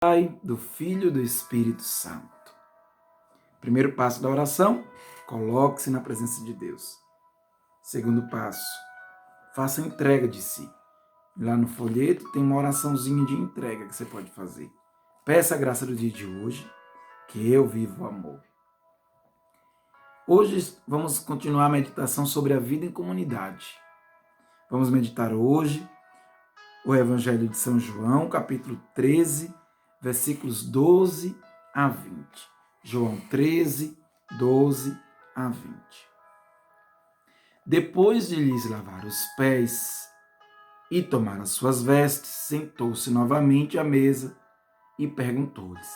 Pai, do Filho e do Espírito Santo. Primeiro passo da oração, coloque-se na presença de Deus. Segundo passo, faça entrega de si. Lá no folheto tem uma oraçãozinha de entrega que você pode fazer. Peça a graça do dia de hoje, que eu vivo o amor. Hoje vamos continuar a meditação sobre a vida em comunidade. Vamos meditar hoje o Evangelho de São João, capítulo 13, versículos 12 a 20. João 13, 12 a 20. Depois de lhes lavar os pés e tomar as suas vestes, sentou-se novamente à mesa e perguntou-lhes: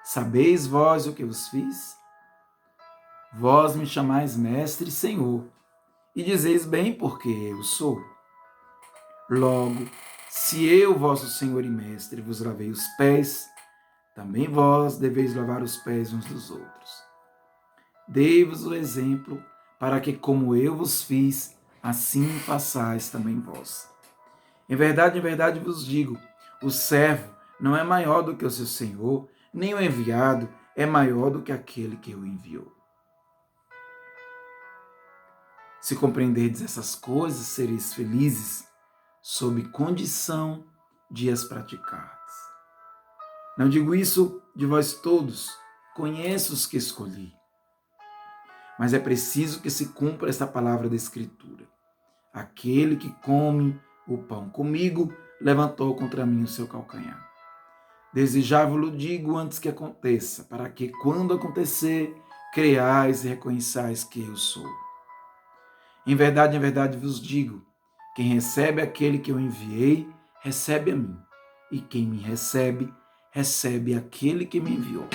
Sabeis vós o que vos fiz? Vós me chamais mestre e senhor, e dizeis bem porque eu sou. Logo, se eu, vosso Senhor e Mestre, vos lavei os pés, também vós deveis lavar os pés uns dos outros. Dei-vos o exemplo, para que, como eu vos fiz, assim façais também vós. Em verdade vos digo, o servo não é maior do que o seu Senhor, nem o enviado é maior do que aquele que o enviou. Se compreenderdes essas coisas, sereis felizes, sob condição de as praticardes. Não digo isso de vós todos, conheço os que escolhi. Mas é preciso que se cumpra esta palavra da Escritura. Aquele que come o pão comigo, levantou contra mim o seu calcanhar. Desejava-lo digo antes que aconteça, para que, quando acontecer, creais e reconheçais que eu sou. Em verdade vos digo, quem recebe aquele que eu enviei, recebe a mim. E quem me recebe, recebe aquele que me enviou.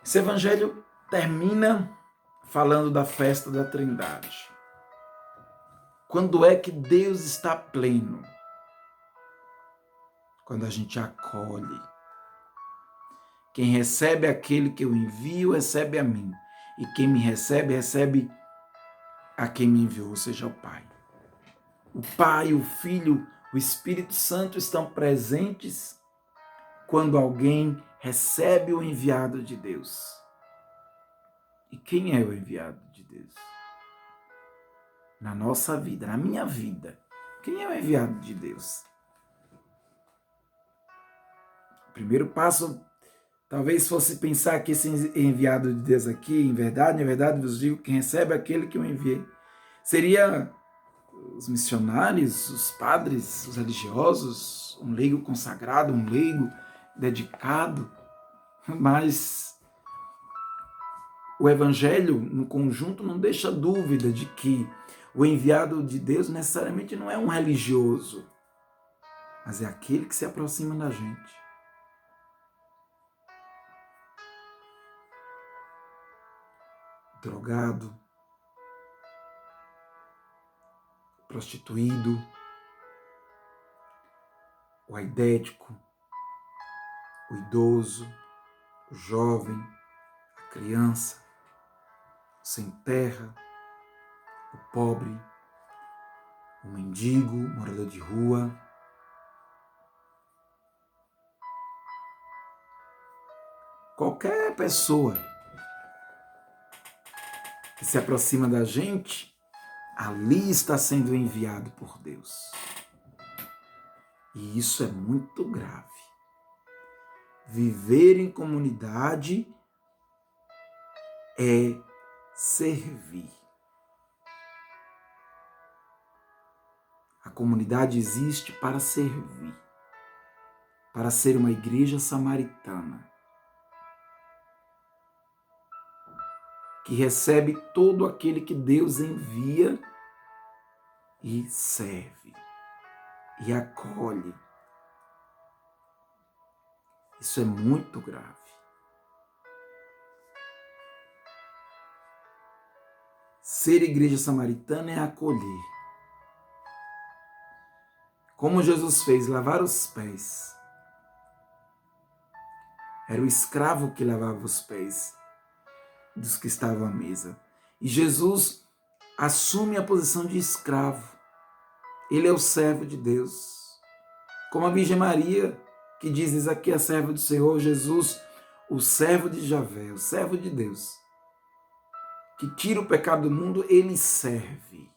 Esse evangelho termina falando da festa da Trindade. Quando é que Deus está pleno? Quando a gente acolhe. Quem recebe aquele que eu envio, recebe a mim. E quem me recebe, recebe a quem me enviou, ou seja, o Pai. O Pai, o Filho, o Espírito Santo estão presentes quando alguém recebe o enviado de Deus. E quem é o enviado de Deus? Na nossa vida, na minha vida. Quem é o enviado de Deus? O primeiro passo talvez fosse pensar que esse enviado de Deus aqui, em verdade vos digo, quem recebe aquele que eu enviei. Seria os missionários, os padres, os religiosos, um leigo consagrado, um leigo dedicado, mas o Evangelho, no conjunto, não deixa dúvida de que o enviado de Deus necessariamente não é um religioso, mas é aquele que se aproxima da gente. Drogado, prostituído, o aidético, o idoso, o jovem, a criança, o sem terra, o pobre, o mendigo, o morador de rua. Qualquer pessoa que se aproxima da gente, ali está sendo enviado por Deus. E isso é muito grave. Viver em comunidade é servir. A comunidade existe para servir, para ser uma igreja samaritana, que recebe todo aquele que Deus envia e serve, e acolhe. Isso é muito grave. Ser igreja samaritana é acolher. Como Jesus fez, lavar os pés. Era o escravo que lavava os pés dos que estavam à mesa. E Jesus assume a posição de escravo. Ele é o servo de Deus. Como a Virgem Maria que diz aqui a serva do Senhor Jesus, o servo de Javé, o servo de Deus, que tira o pecado do mundo, ele serve.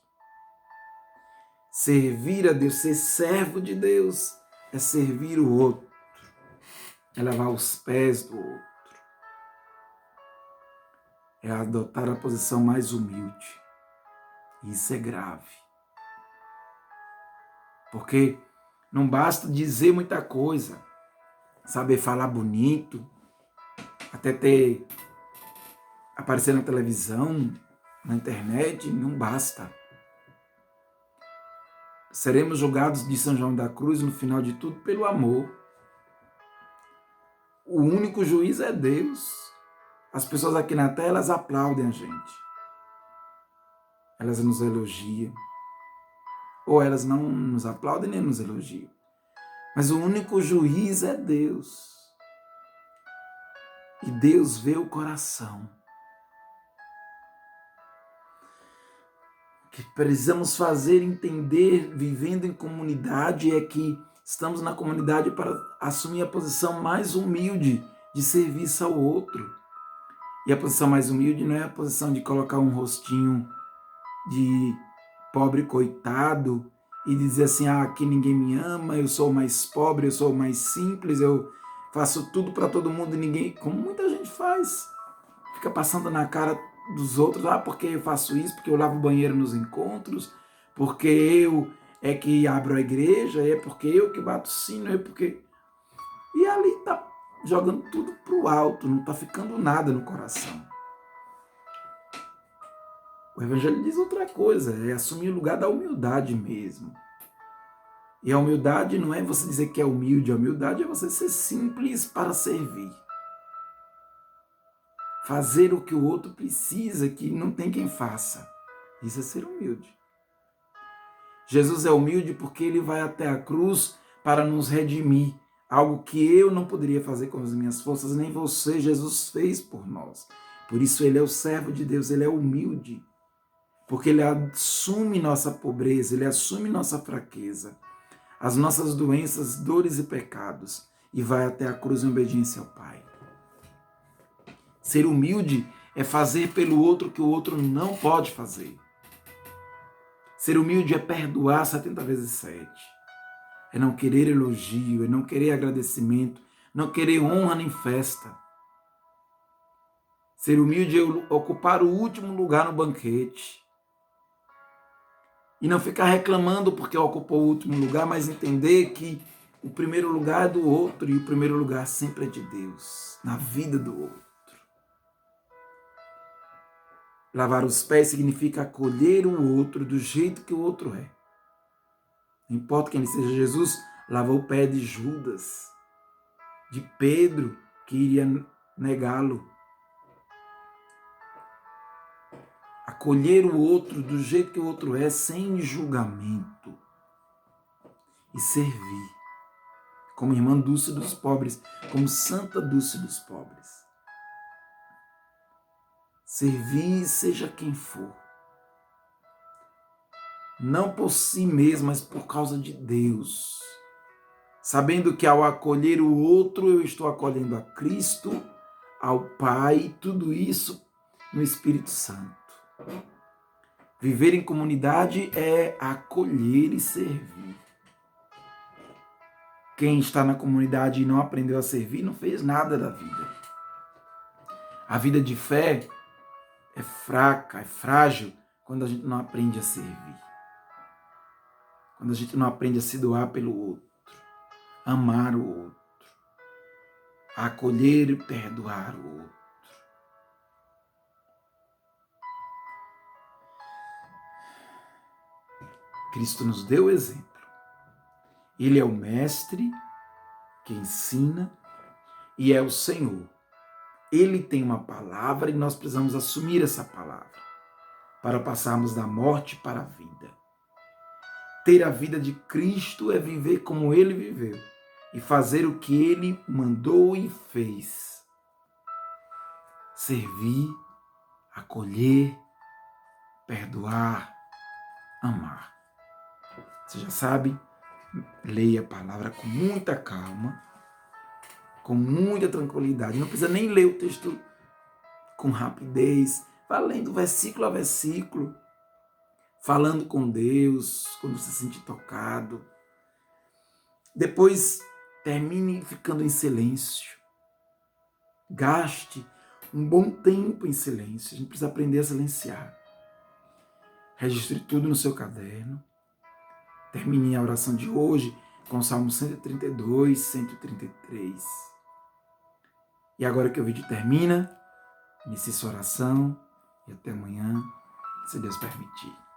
Servir a Deus, ser servo de Deus, é servir o outro, é lavar os pés do outro, é adotar a posição mais humilde. Isso é grave. Porque não basta dizer muita coisa, saber falar bonito, até aparecer na televisão, na internet, não basta. Seremos julgados de São João da Cruz, no final de tudo, pelo amor. O único juiz é Deus. As pessoas aqui na terra, elas aplaudem a gente. Elas nos elogiam. Ou elas não nos aplaudem nem nos elogiam. Mas o único juiz é Deus. E Deus vê o coração. O que precisamos fazer, entender, vivendo em comunidade, é que estamos na comunidade para assumir a posição mais humilde de serviço ao outro. E a posição mais humilde não é a posição de colocar um rostinho de pobre coitado e dizer assim, aqui ninguém me ama, eu sou mais pobre, eu sou mais simples, eu faço tudo para todo mundo e ninguém... Como muita gente faz. Fica passando na cara dos outros, porque eu faço isso, porque eu lavo o banheiro nos encontros, porque eu é que abro a igreja, é porque eu que bato o sino, é porque... E ali tá jogando tudo pro alto, não tá ficando nada no coração. O Evangelho diz outra coisa, é assumir o lugar da humildade mesmo. E a humildade não é você dizer que é humilde, a humildade é você ser simples para servir. Fazer o que o outro precisa, que não tem quem faça. Isso é ser humilde. Jesus é humilde porque ele vai até a cruz para nos redimir. Algo que eu não poderia fazer com as minhas forças, nem você, Jesus fez por nós. Por isso ele é o servo de Deus, ele é humilde. Porque ele assume nossa pobreza, ele assume nossa fraqueza, as nossas doenças, dores e pecados, e vai até a cruz em obediência ao Pai. Ser humilde é fazer pelo outro o que o outro não pode fazer. Ser humilde é perdoar 70 vezes 7. É não querer elogio, é não querer agradecimento, não querer honra nem festa. Ser humilde é ocupar o último lugar no banquete. E não ficar reclamando porque ocupou o último lugar, mas entender que o primeiro lugar é do outro e o primeiro lugar sempre é de Deus, na vida do outro. Lavar os pés significa acolher o outro do jeito que o outro é. Não importa quem ele seja, Jesus lavou o pé de Judas, de Pedro, que iria negá-lo. Acolher o outro do jeito que o outro é, sem julgamento. E servir. Como irmã Dulce dos pobres, como Santa Dulce dos pobres. Servir seja quem for. Não por si mesmo, mas por causa de Deus. Sabendo que ao acolher o outro, eu estou acolhendo a Cristo, ao Pai, tudo isso no Espírito Santo. Viver em comunidade é acolher e servir. Quem está na comunidade e não aprendeu a servir, não fez nada da vida. A vida de fé é fraca, é frágil, quando a gente não aprende a servir. Quando a gente não aprende a se doar pelo outro, amar o outro, a acolher e perdoar o outro. Cristo nos deu o exemplo. Ele é o mestre que ensina e é o Senhor. Ele tem uma palavra e nós precisamos assumir essa palavra para passarmos da morte para a vida. Ter a vida de Cristo é viver como Ele viveu e fazer o que Ele mandou e fez. Servir, acolher, perdoar, amar. Você já sabe, leia a palavra com muita calma com muita tranquilidade. Não precisa nem ler o texto com rapidez. Vá lendo versículo a versículo, falando com Deus, quando se sentir tocado. Depois, termine ficando em silêncio. Gaste um bom tempo em silêncio. A gente precisa aprender a silenciar. Registre tudo no seu caderno. Termine a oração de hoje com o Salmo 132, 133. E agora que o vídeo termina, inicie sua oração e até amanhã, se Deus permitir.